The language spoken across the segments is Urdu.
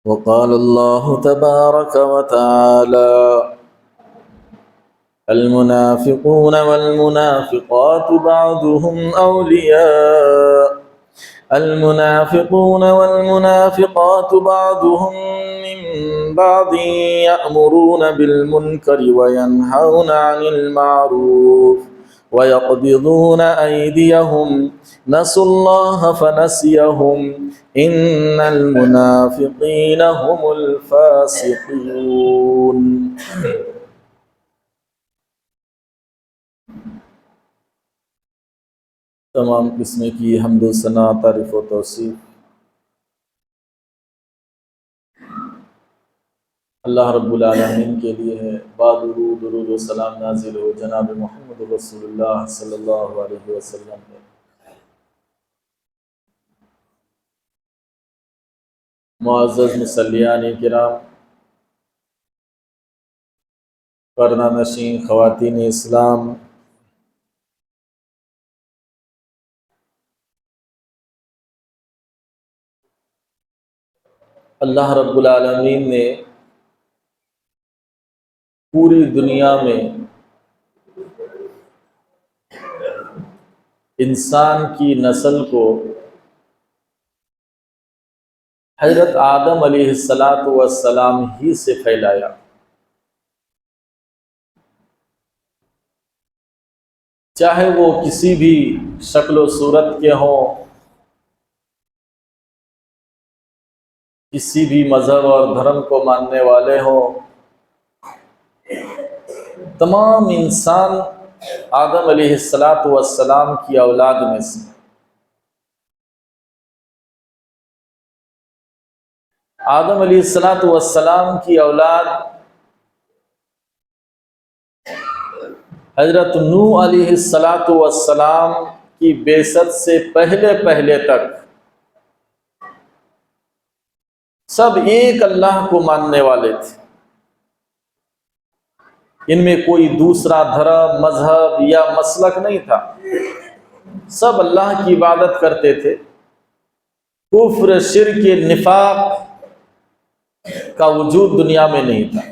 وقال الله تبارك وتعالى: المنافقون والمنافقات بعضهم أولياء من بعض يأمرون بالمنكر وينهون عن المعروف ويقبضون أيديهم نسوا الله فنسيهم إن المنافقين هم الفاسقون۔ تمام قسم کی حمد و ثنا، تعریف و توصیف اللہ رب العالمین کے لیے ہے۔ بعد درود و سلام نازل ہو جناب محمد رسول اللہ صلی اللہ علیہ وسلم ہے۔ معزز مصلیان کرام، پردہ نشین خواتین اسلام، اللہ رب العالمین نے پوری دنیا میں انسان کی نسل کو حضرت آدم علیہ السلام ہی سے پھیلایا۔ چاہے وہ کسی بھی شکل و صورت کے ہوں، کسی بھی مذہب اور دھرم کو ماننے والے ہوں، تمام انسان آدم علیہ السلام کی اولاد میں سے۔ آدم علیہ السلام کی اولاد حضرت نوح علیہ السلام کی بعثت سے پہلے تک سب ایک اللہ کو ماننے والے تھے۔ ان میں کوئی دوسرا دھرم، مذہب یا مسلک نہیں تھا، سب اللہ کی عبادت کرتے تھے۔ کفر، شرک، نفاق کا وجود دنیا میں نہیں تھا۔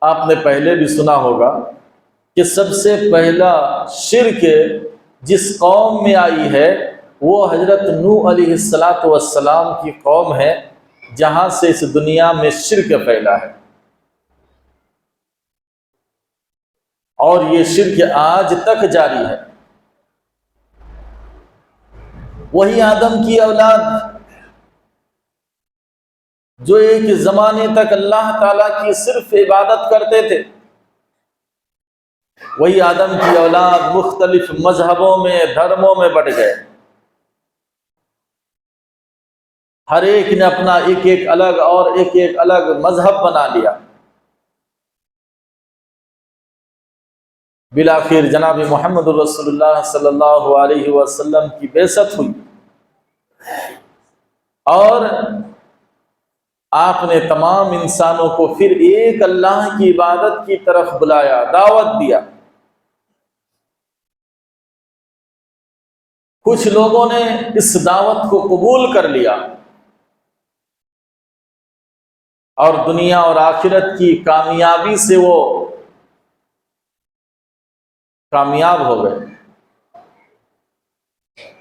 آپ نے پہلے بھی سنا ہوگا کہ سب سے پہلا شرک جس قوم میں آئی ہے وہ حضرت نوح علیہ السلام کی قوم ہے، جہاں سے اس دنیا میں شرک پھیلا ہے، اور یہ شرک آج تک جاری ہے۔ وہی آدم کی اولاد جو ایک زمانے تک اللہ تعالیٰ کی صرف عبادت کرتے تھے، وہی آدم کی اولاد مختلف مذہبوں میں، دھرموں میں بٹ گئے۔ ہر ایک نے اپنا ایک الگ اور ایک الگ مذہب بنا لیا۔ بالآخر جناب محمد رسول اللہ صلی اللہ علیہ وسلم کی بعثت ہوئی، اور آپ نے تمام انسانوں کو پھر ایک اللہ کی عبادت کی طرف بلایا، دعوت دیا۔ کچھ لوگوں نے اس دعوت کو قبول کر لیا اور دنیا اور آخرت کی کامیابی سے وہ کامیاب ہو گئے۔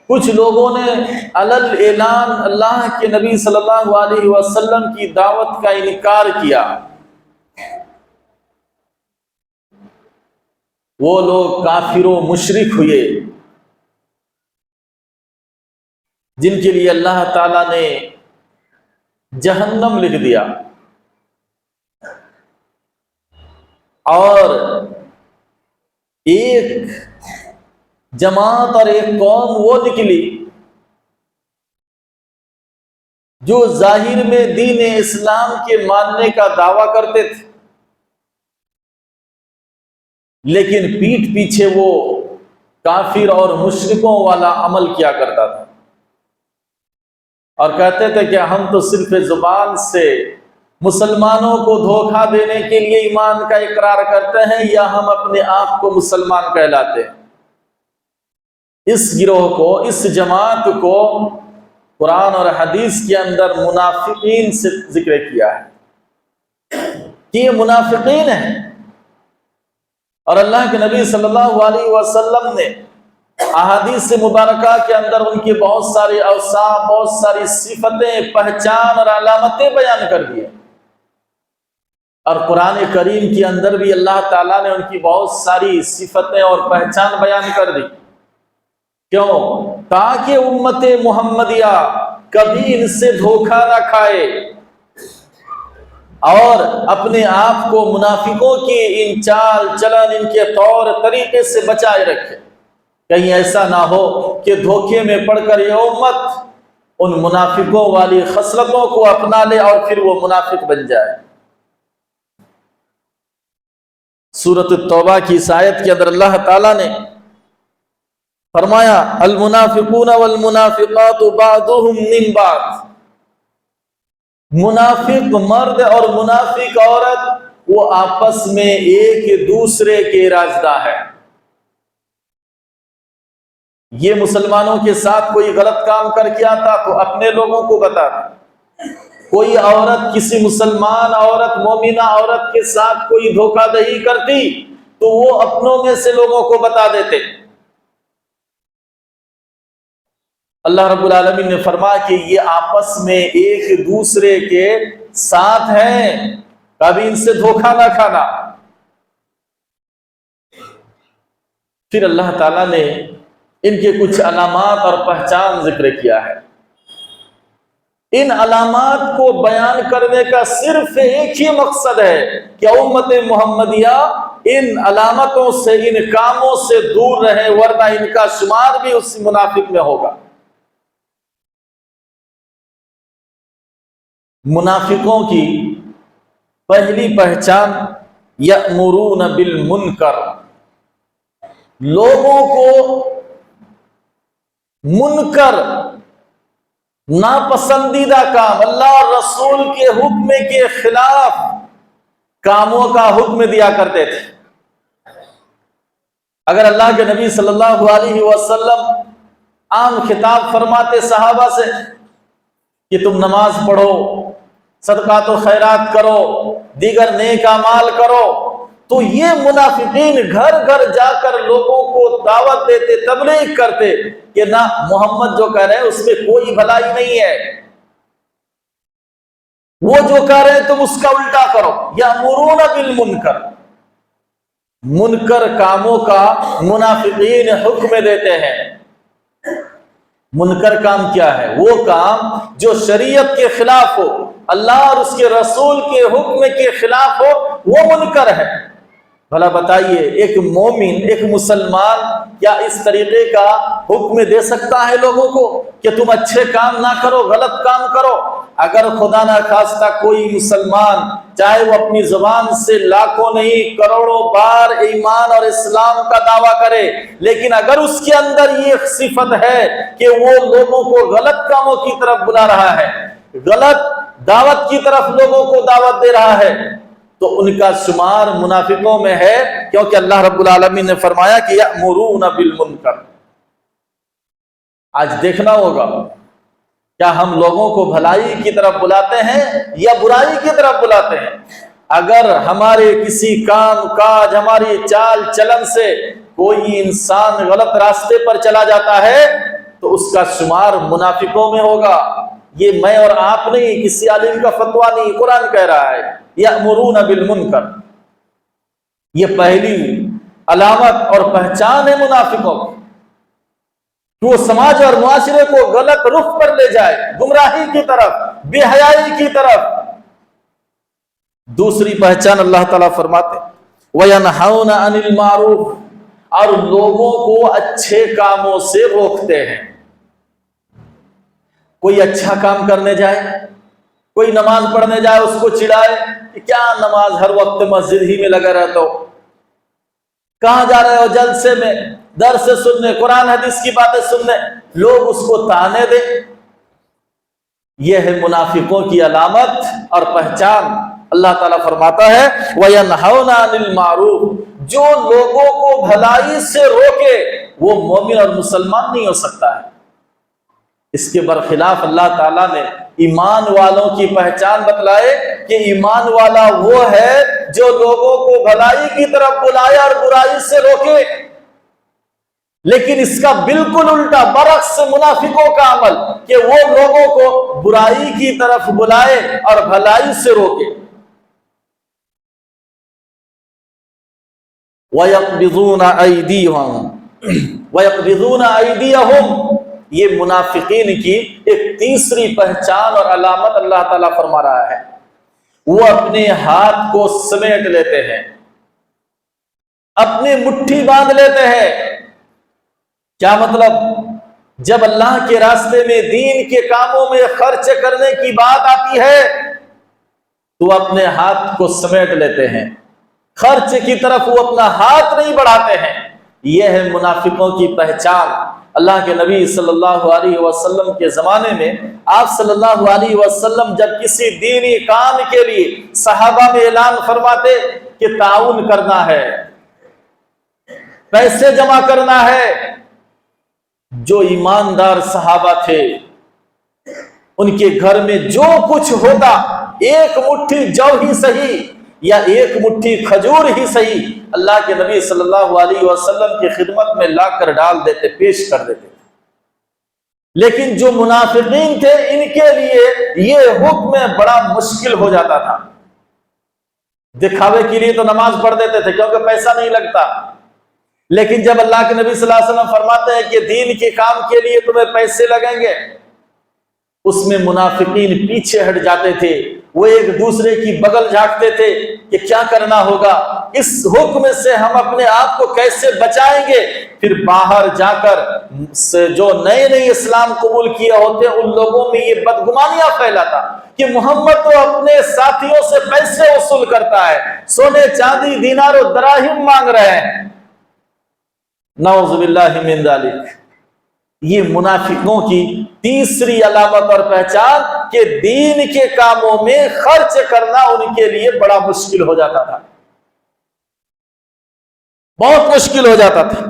کچھ لوگوں نے علل اعلان اللہ کے نبی صلی اللہ علیہ وسلم کی دعوت کا انکار کیا۔ وہ لوگ کافر و مشرک ہوئے جن کے لیے اللہ تعالیٰ نے جہنم لکھ دیا، اور ایک جماعت اور ایک قوم وہ نکلی جو ظاہر میں دین اسلام کے ماننے کا دعویٰ کرتے تھے، لیکن پیٹھ پیچھے وہ کافر اور مشرکوں والا عمل کیا کرتا تھا، اور کہتے تھے کہ ہم تو صرف زبان سے مسلمانوں کو دھوکہ دینے کے لیے ایمان کا اقرار کرتے ہیں، یا ہم اپنے آپ کو مسلمان کہلاتے ہیں۔ اس گروہ کو، اس جماعت کو قرآن اور حدیث کے اندر منافقین سے ذکر کیا ہے کہ یہ منافقین ہیں، اور اللہ کے نبی صلی اللہ علیہ وسلم نے احادیث مبارکہ کے اندر ان کی بہت ساری اوصاف، بہت ساری صفتیں، پہچان اور علامتیں بیان کر دی، اور قرآن کریم کے اندر بھی اللہ تعالیٰ نے ان کی بہت ساری صفتیں اور پہچان بیان کر دی۔ کیوں؟ تاکہ امت محمدیہ کبھی ان سے دھوکہ نہ کھائے اور اپنے آپ کو منافقوں کی ان چال چلن، ان کے طور طریقے سے بچائے رکھے۔ کہیں ایسا نہ ہو کہ دھوکے میں پڑ کر یہ امت ان منافقوں والی خصلتوں کو اپنا لے اور پھر وہ منافق بن جائے۔ سورۃ التوبہ کی اس آیت کے اندر اللہ تعالیٰ نے فرمایا المنافقون والمنافقات بعضهم من بعض، منافق مرد اور منافق عورت وہ آپس میں ایک دوسرے کے رازدار ہے۔ یہ مسلمانوں کے ساتھ کوئی غلط کام کر کے آتا تو اپنے لوگوں کو بتاتا، کوئی عورت کسی مسلمان عورت، مومنہ عورت کے ساتھ کوئی دھوکہ دہی کرتی تو وہ اپنوں میں سے لوگوں کو بتا دیتے۔ اللہ رب العالمین نے فرمایا کہ یہ آپس میں ایک دوسرے کے ساتھ ہیں، کبھی ان سے دھوکہ نہ کھانا۔ پھر اللہ تعالیٰ نے ان کے کچھ علامات اور پہچان ذکر کیا ہے۔ ان علامات کو بیان کرنے کا صرف ایک ہی مقصد ہے کہ امت محمدیہ ان علامتوں سے، ان کاموں سے دور رہے، ورنہ ان کا شمار بھی اس منافق میں ہوگا۔ منافقوں کی پہلی پہچان یأمرون بالمنکر، لوگوں کو منکر، ناپسندیدہ کام، اللہ اور رسول کے حکم کے خلاف کاموں کا حکم دیا کرتے تھے۔ اگر اللہ کے نبی صلی اللہ علیہ وسلم عام خطاب فرماتے صحابہ سے کہ تم نماز پڑھو، صدقات و خیرات کرو، دیگر نیک اعمال کرو، تو یہ منافقین گھر گھر جا کر لوگوں کو دعوت دیتے، تبلیغ کرتے کہ نہ، محمد جو کہہ رہے ہیں اس میں کوئی بھلائی نہیں ہے، وہ جو کہہ رہے ہیں تم اس کا الٹا کرو۔ یأمرون بالمنکر، منکر کاموں کا منافقین حکم دیتے ہیں۔ منکر کام کیا ہے؟ وہ کام جو شریعت کے خلاف ہو، اللہ اور اس کے رسول کے حکم کے خلاف ہو، وہ منکر ہے۔ بھلا بتائیے، ایک مومن، ایک مسلمان کیا اس طریقے کا حکم دے سکتا ہے لوگوں کو کہ تم اچھے کام نہ کرو، غلط کام کرو؟ اگر خدا نہ خواستہ کوئی مسلمان، چاہے وہ اپنی زبان سے لاکھوں نہیں کروڑوں بار ایمان اور اسلام کا دعویٰ کرے، لیکن اگر اس کے اندر یہ صفت ہے کہ وہ لوگوں کو غلط کاموں کی طرف بلا رہا ہے، غلط دعوت کی طرف لوگوں کو دعوت دے رہا ہے، تو ان کا شمار منافقوں میں ہے، کیونکہ اللہ رب العالمین نے فرمایا کہ یأمرون بالمنکر۔ آج دیکھنا ہوگا کیا ہم لوگوں کو بھلائی کی طرف بلاتے ہیں یا برائی کی طرف بلاتے ہیں؟ اگر ہمارے کسی کام کاج، ہماری چال چلن سے کوئی انسان غلط راستے پر چلا جاتا ہے تو اس کا شمار منافقوں میں ہوگا۔ یہ میں اور آپ نہیں، کسی عالم کا فتویٰ نہیں، قرآن کہہ رہا ہے یأمرون بالمنکر۔ یہ پہلی علامت اور پہچان ہے منافقوں کی، کہ وہ سماج اور معاشرے کو غلط رخ پر لے جائے، گمراہی کی طرف، بے حیائی کی طرف۔ دوسری پہچان اللہ تعالیٰ فرماتے وَيَنْهَوْنَ عَنِ الْمَعْرُوفِ، اور لوگوں کو اچھے کاموں سے روکتے ہیں۔ کوئی اچھا کام کرنے جائے، کوئی نماز پڑھنے جائے، اس کو چڑھائے کہ کیا نماز ہر وقت مسجد ہی میں لگا رہتا ہو، کہاں جا رہے ہو جلسے میں، درس سننے، قرآن حدیث کی باتیں سننے، لوگ اس کو تانے دیں۔ یہ ہے منافقوں کی علامت اور پہچان۔ اللہ تعالیٰ فرماتا ہے وَيَنْهَوْنَ عَنِ الْمَعْرُوفِ، جو لوگوں کو بھلائی سے روکے وہ مومن اور مسلمان نہیں ہو سکتا ہے۔ اس کے برخلاف اللہ تعالیٰ نے ایمان والوں کی پہچان بتلائے کہ ایمان والا وہ ہے جو لوگوں کو بھلائی کی طرف بلائے اور برائی سے روکے۔ لیکن اس کا بالکل الٹا برعکس منافقوں کا عمل کہ وہ لوگوں کو برائی کی طرف بلائے اور بھلائی سے روکے۔ وَيَقْبِضُونَ أَيْدِيَهُمْ، یہ منافقین کی ایک تیسری پہچان اور علامت اللہ تعالیٰ فرما رہا ہے، وہ اپنے ہاتھ کو سمیٹ لیتے ہیں، اپنی مٹھی باندھ لیتے ہیں۔ کیا مطلب؟ جب اللہ کے راستے میں دین کے کاموں میں خرچ کرنے کی بات آتی ہے تو اپنے ہاتھ کو سمیٹ لیتے ہیں، خرچ کی طرف وہ اپنا ہاتھ نہیں بڑھاتے ہیں۔ یہ ہے منافقوں کی پہچان۔ اللہ کے نبی صلی اللہ علیہ وسلم کے زمانے میں آپ صلی اللہ علیہ وسلم جب کسی دینی کام کے لیے صحابہ میں اعلان فرماتے کہ تعاون کرنا ہے، پیسے جمع کرنا ہے، جو ایماندار صحابہ تھے ان کے گھر میں جو کچھ ہوتا، ایک مٹھی جو ہی صحیح یا ایک مٹھی کھجور ہی صحیح، اللہ کے نبی صلی اللہ علیہ وسلم کی خدمت میں لا کر ڈال دیتے، پیش کر دیتے۔ لیکن جو منافقین تھے ان کے لیے یہ حکم بڑا مشکل ہو جاتا تھا۔ دکھاوے کے لیے تو نماز پڑھ دیتے تھے کیونکہ پیسہ نہیں لگتا، لیکن جب اللہ کے نبی صلی اللہ علیہ وسلم فرماتے ہیں کہ دین کے کام کے لیے تمہیں پیسے لگیں گے، اس میں منافقین پیچھے ہٹ جاتے تھے، وہ ایک دوسرے کی بغل جھانکتے تھے کہ کیا کرنا ہوگا، اس حکم سے ہم اپنے آپ کو کیسے بچائیں گے۔ پھر باہر جا کر جو نئے نئے اسلام قبول کیے ہوتے ان لوگوں میں یہ بدگمانیاں پھیلاتا کہ محمد تو اپنے ساتھیوں سے پیسے وصول کرتا ہے، سونے چاندی دینار و دراہم مانگ رہے ہیں، نعوذ باللہ من ذالک۔ یہ منافقوں کی تیسری علامت اور پہچان کہ دین کے کاموں میں خرچ کرنا ان کے لیے بڑا مشکل ہو جاتا تھا، بہت مشکل ہو جاتا تھا۔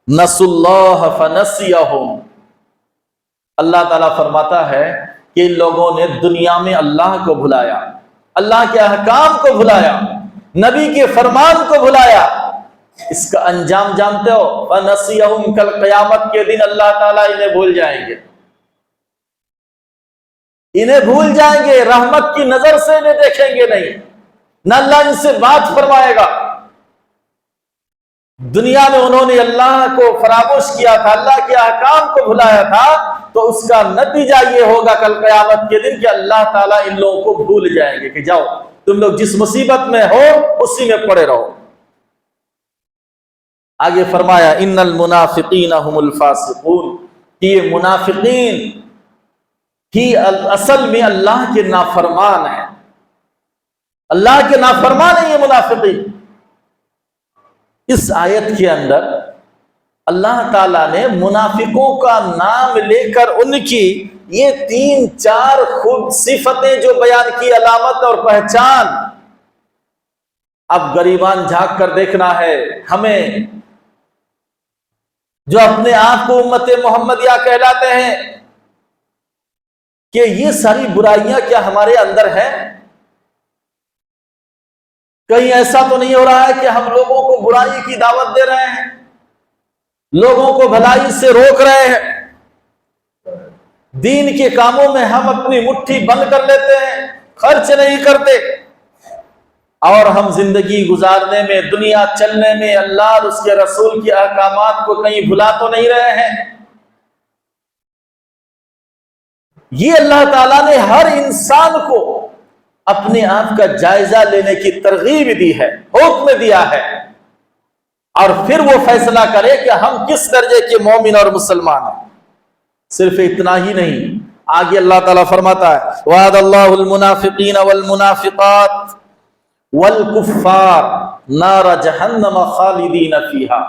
نسوا اللہ فنسیہم، اللہ تعالیٰ فرماتا ہے کہ ان لوگوں نے دنیا میں اللہ کو بھلایا، اللہ کے احکام کو بھلایا، نبی کے فرمان کو بھلایا۔ اس کا انجام جانتے ہو؟ فَنَسِيَهُمْ، کل قیامت کے دن اللہ تعالیٰ انہیں بھول جائیں گے، انہیں بھول جائیں گے، رحمت کی نظر سے انہیں دیکھیں گے نہیں، نہ اللہ ان سے بات فرمائے گا۔ دنیا میں انہوں نے اللہ کو فراموش کیا تھا، اللہ کے احکام کو بھلایا تھا، تو اس کا نتیجہ یہ ہوگا کل قیامت کے دن کہ اللہ تعالیٰ ان لوگوں کو بھول جائیں گے کہ جاؤ تم لوگ جس مصیبت میں ہو اسی میں پڑے رہو۔ آگے فرمایا ان المنافقین هم الفاسقون، کہ یہ منافقین ہی اصل میں اللہ کے نافرمان ہیں، اللہ کے نافرمان ہیں یہ منافقین۔ اس آیت کے اندر اللہ تعالیٰ نے منافقوں کا نام لے کر ان کی یہ 3-4 خوب صفتیں جو بیان کی، علامت اور پہچان، اب غریبان جھانک کر دیکھنا ہے ہمیں جو اپنے آپ کو امت محمدیہ کہلاتے ہیں کہ یہ ساری برائیاں کیا ہمارے اندر ہیں؟ کہیں ایسا تو نہیں ہو رہا ہے کہ ہم لوگوں کو برائی کی دعوت دے رہے ہیں، لوگوں کو بھلائی سے روک رہے ہیں، دین کے کاموں میں ہم اپنی مٹھی بند کر لیتے ہیں، خرچ نہیں کرتے، اور ہم زندگی گزارنے میں، دنیا چلنے میں اللہ اور اس کے رسول کے احکامات کو کہیں بھلا تو نہیں رہے ہیں؟ یہ اللہ تعالیٰ نے ہر انسان کو اپنے آپ کا جائزہ لینے کی ترغیب دی ہے، حکم دیا ہے، اور پھر وہ فیصلہ کرے کہ ہم کس درجے کے مومن اور مسلمان ہیں۔ صرف اتنا ہی نہیں، آگے اللہ تعالیٰ فرماتا ہے وعد اللہ المنافقین والمنافقات والکفار نار جہنم خالدین فیہا،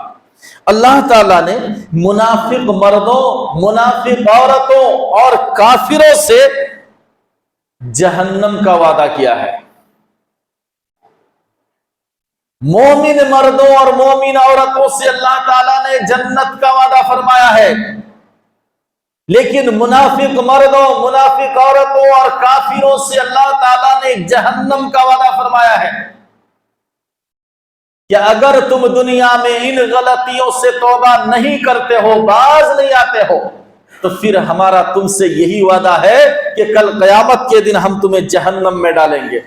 اللہ تعالیٰ نے منافق مردوں، منافق عورتوں اور کافروں سے جہنم کا وعدہ کیا ہے۔ مومن مردوں اور مومن عورتوں سے اللہ تعالیٰ نے جنت کا وعدہ فرمایا ہے، لیکن منافق مردوں، منافق عورتوں اور کافروں سے اللہ تعالیٰ نے جہنم کا وعدہ فرمایا ہے کہ اگر تم دنیا میں ان غلطیوں سے توبہ نہیں کرتے ہو، باز نہیں آتے ہو، تو پھر ہمارا تم سے یہی وعدہ ہے کہ کل قیامت کے دن ہم تمہیں جہنم میں ڈالیں گے۔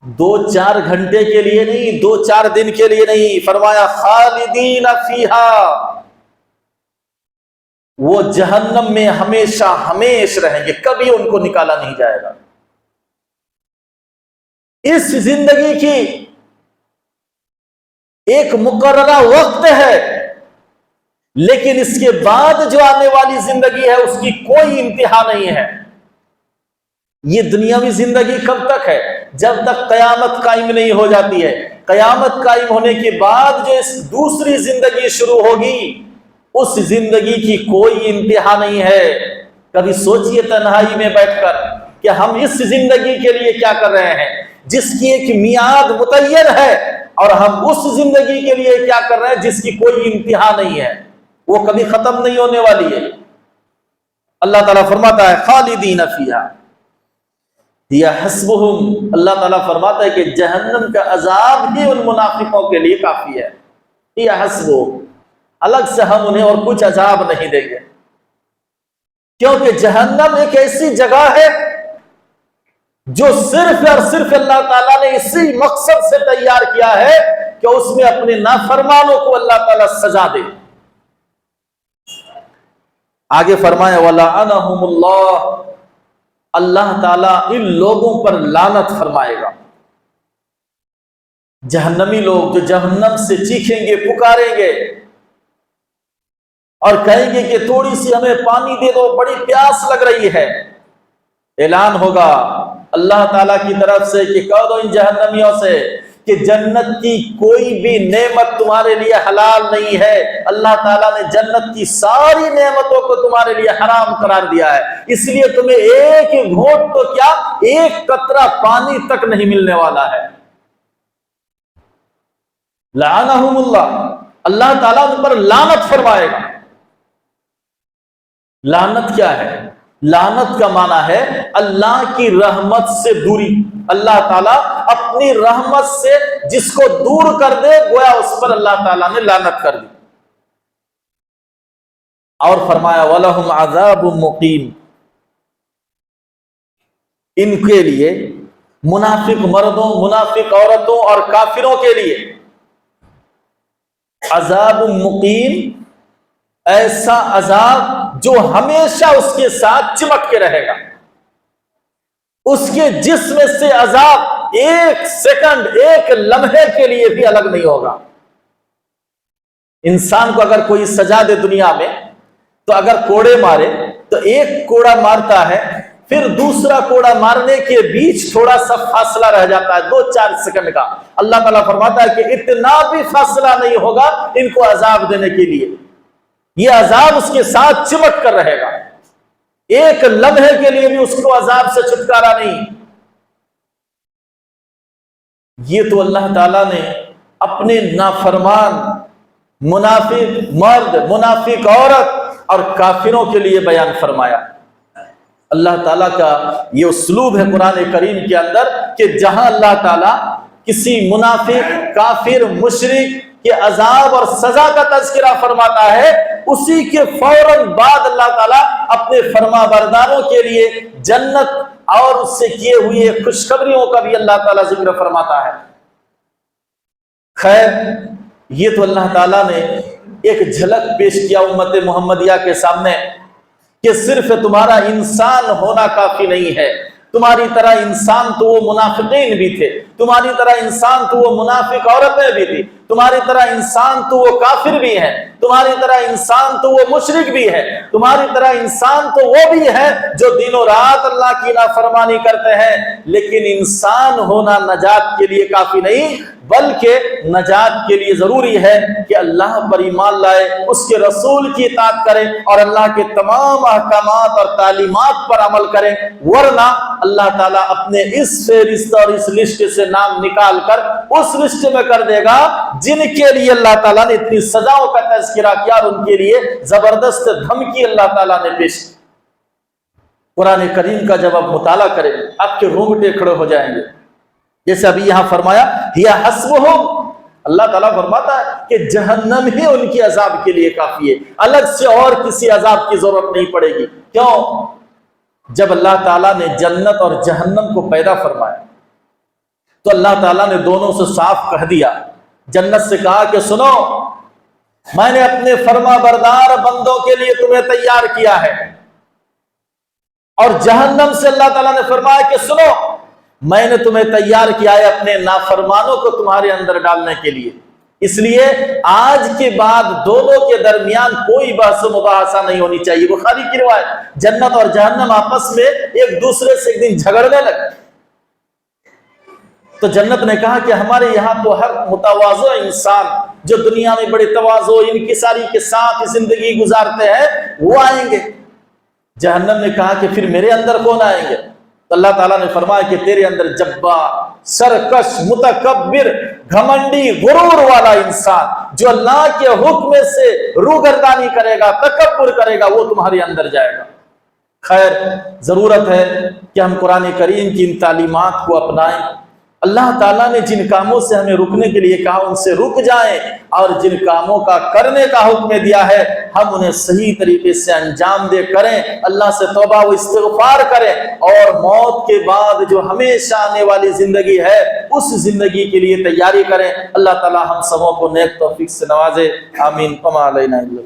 2-4 گھنٹے کے لیے نہیں، 2-4 دن کے لیے نہیں، فرمایا خالدین فیہا، وہ جہنم میں ہمیشہ ہمیشہ رہیں گے، کبھی ان کو نکالا نہیں جائے گا۔ اس زندگی کی ایک مقررہ وقت ہے، لیکن اس کے بعد جو آنے والی زندگی ہے اس کی کوئی انتہا نہیں ہے۔ یہ دنیاوی زندگی کب تک ہے؟ جب تک قیامت قائم نہیں ہو جاتی ہے۔ قیامت قائم ہونے کے بعد جو اس دوسری زندگی شروع ہوگی، اس زندگی کی کوئی انتہا نہیں ہے۔ کبھی سوچئے تنہائی میں بیٹھ کر کہ ہم اس زندگی کے لیے کیا کر رہے ہیں، جس کی ایک میعاد متعین ہے، اور ہم اس زندگی کے لیے کیا کر رہے ہیں جس کی کوئی انتہا نہیں ہے، وہ کبھی ختم نہیں ہونے والی ہے۔ اللہ تعالیٰ فرماتا ہے خالدین فیہا یا حسبہم، اللہ تعالیٰ فرماتا ہے کہ جہنم کا عذاب ہی ان منافقوں کے لیے کافی ہے۔ یا حسبہم، الگ سے ہم انہیں اور کچھ عذاب نہیں دیں گے، کیونکہ جہنم ایک ایسی جگہ ہے جو صرف اور صرف اللہ تعالیٰ نے اسی مقصد سے تیار کیا ہے کہ اس میں اپنے نافرمانوں کو اللہ تعالیٰ سزا دے۔ آگے فرمایا وَلَعَنَهُمُ اللَّهُ، اللہ تعالیٰ ان لوگوں پر لعنت فرمائے گا۔ جہنمی لوگ جو جہنم سے چیخیں گے، پکاریں گے اور کہیں گے کہ تھوڑی سی ہمیں پانی دے دو، بڑی پیاس لگ رہی ہے، اعلان ہوگا اللہ تعالیٰ کی طرف سے کہ کہہ دو ان جہنمیوں سے کہ جنت کی کوئی بھی نعمت تمہارے لیے حلال نہیں ہے، اللہ تعالیٰ نے جنت کی ساری نعمتوں کو تمہارے لیے حرام قرار دیا ہے، اس لیے تمہیں ایک گھونٹ تو کیا، ایک قطرہ پانی تک نہیں ملنے والا ہے۔ لعنہم اللہ، اللہ تعالیٰ ان پر لعنت فرمائے گا۔ لعنت کیا ہے؟ لعنت کا معنی ہے اللہ کی رحمت سے دوری۔ اللہ تعالیٰ اپنی رحمت سے جس کو دور کر دے، گویا اس پر اللہ تعالیٰ نے لعنت کر دی۔ اور فرمایا وَلَهُمْ عَذَابٌ مُقِيمٌ، ان کے لیے، منافق مردوں، منافق عورتوں اور کافروں کے لیے عذاب مقیم، ایسا عذاب جو ہمیشہ اس کے ساتھ چمٹ کے رہے گا، اس کے جسم سے عذاب ایک سیکنڈ، ایک لمحے کے لیے بھی الگ نہیں ہوگا۔ انسان کو اگر کوئی سزا دے دنیا میں، تو اگر کوڑے مارے تو ایک کوڑا مارتا ہے، پھر دوسرا کوڑا مارنے کے بیچ تھوڑا سا فاصلہ رہ جاتا ہے 2-4 سیکنڈ کا۔ اللہ تعالیٰ فرماتا ہے کہ اتنا بھی فاصلہ نہیں ہوگا ان کو عذاب دینے کے لیے، یہ عذاب اس کے ساتھ چمٹ کر رہے گا، ایک لمحے کے لیے بھی اس کو عذاب سے چھٹکارا نہیں۔ یہ تو اللہ تعالیٰ نے اپنے نافرمان منافق مرد، منافق عورت اور کافروں کے لیے بیان فرمایا۔ اللہ تعالیٰ کا یہ اسلوب ہے قرآن کریم کے اندر کہ جہاں اللہ تعالیٰ کسی منافق، کافر، مشرک کے عذاب اور سزا کا تذکرہ فرماتا ہے، اسی کے فوراً بعد اللہ تعالیٰ اپنے فرما برداروں کے لیے جنت اور اس سے کیے ہوئے خوشخبریوں کا بھی اللہ تعالیٰ ذکر فرماتا ہے۔ خیر، یہ تو اللہ تعالیٰ نے ایک جھلک پیش کیا امت محمدیہ کے سامنے کہ صرف تمہارا انسان ہونا کافی نہیں ہے، تمہاری طرح انسان تو وہ منافقین بھی تھے، تمہاری طرح انسان تو وہ منافق عورتیں بھی تھی، تمہاری طرح انسان تو وہ کافر بھی ہے، تمہاری طرح انسان تو وہ مشرک بھی ہے، تمہاری طرح انسان تو وہ بھی ہے جو دن و رات اللہ کی نافرمانی کرتے ہیں۔ لیکن انسان ہونا نجات کے لیے کافی نہیں، بلکہ نجات کے لیے ضروری ہے کہ اللہ پر ایمان لائے، اس کے رسول کی اطاعت کرے اور اللہ کے تمام احکامات اور تعلیمات پر عمل کرے، ورنہ اللہ تعالیٰ اپنے اس فہرست اور اس لسٹ سے نام نکال کر اس لسٹ میں کر دے گا جن کے لیے اللہ تعالیٰ نے اتنی سزاؤں کا تذکرہ کیا اور ان کے لیے زبردست دھمکی اللہ تعالیٰ نے پیش کی۔ قرآن کریم کا جب آپ مطالعہ کریں آپ کے رونگٹے کھڑے ہو جائیں گے۔ جیسے ابھی یہاں فرمایا ہیا حسبہم، اللہ تعالیٰ فرماتا ہے کہ جہنم ہی ان کی عذاب کے لیے کافی ہے، الگ سے اور کسی عذاب کی ضرورت نہیں پڑے گی۔ کیوں؟ جب اللہ تعالیٰ نے جنت اور جہنم کو پیدا فرمایا تو اللہ تعالیٰ نے دونوں سے صاف کہہ دیا، جنت سے کہا کہ سنو میں نے اپنے فرما بردار بندوں کے لیے تمہیں تیار کیا ہے، اور جہنم سے اللہ تعالیٰ نے فرمایا کہ سنو میں نے تمہیں تیار کیا ہے اپنے نافرمانوں کو تمہارے اندر ڈالنے کے لیے۔ اس لیے آج کے بعد دونوں کے درمیان کوئی بحث و مباحثہ نہیں ہونی چاہیے۔ بخاری کی روایت، جنت اور جہنم آپس میں ایک دوسرے سے ایک دن جھگڑنے لگے تو جنت نے کہا کہ ہمارے یہاں تو ہر متواضع انسان جو دنیا میں بڑے تواضع انکساری کے ساتھ زندگی گزارتے ہیں وہ آئیں گے۔ جہنم نے کہا کہ پھر میرے اندر کون آئیں گے؟ تو اللہ تعالیٰ نے فرمایا کہ تیرے اندر جبار، سرکش، متکبر، گھمنڈی، غرور والا انسان جو اللہ کے حکم سے روگردانی کرے گا، تکبر کرے گا، وہ تمہارے اندر جائے گا۔ خیر، ضرورت ہے کہ ہم قرآن کریم کی ان تعلیمات کو اپنائیں۔ اللہ تعالیٰ نے جن کاموں سے ہمیں رکنے کے لیے کہا ان سے رک جائیں، اور جن کاموں کا کرنے کا حکم دیا ہے ہم انہیں صحیح طریقے سے انجام دے کریں، اللہ سے توبہ و استغفار کریں، اور موت کے بعد جو ہمیشہ آنے والی زندگی ہے اس زندگی کے لیے تیاری کریں۔ اللہ تعالیٰ ہم سبوں کو نیک توفیق سے نوازے، آمین۔ وما علینا الا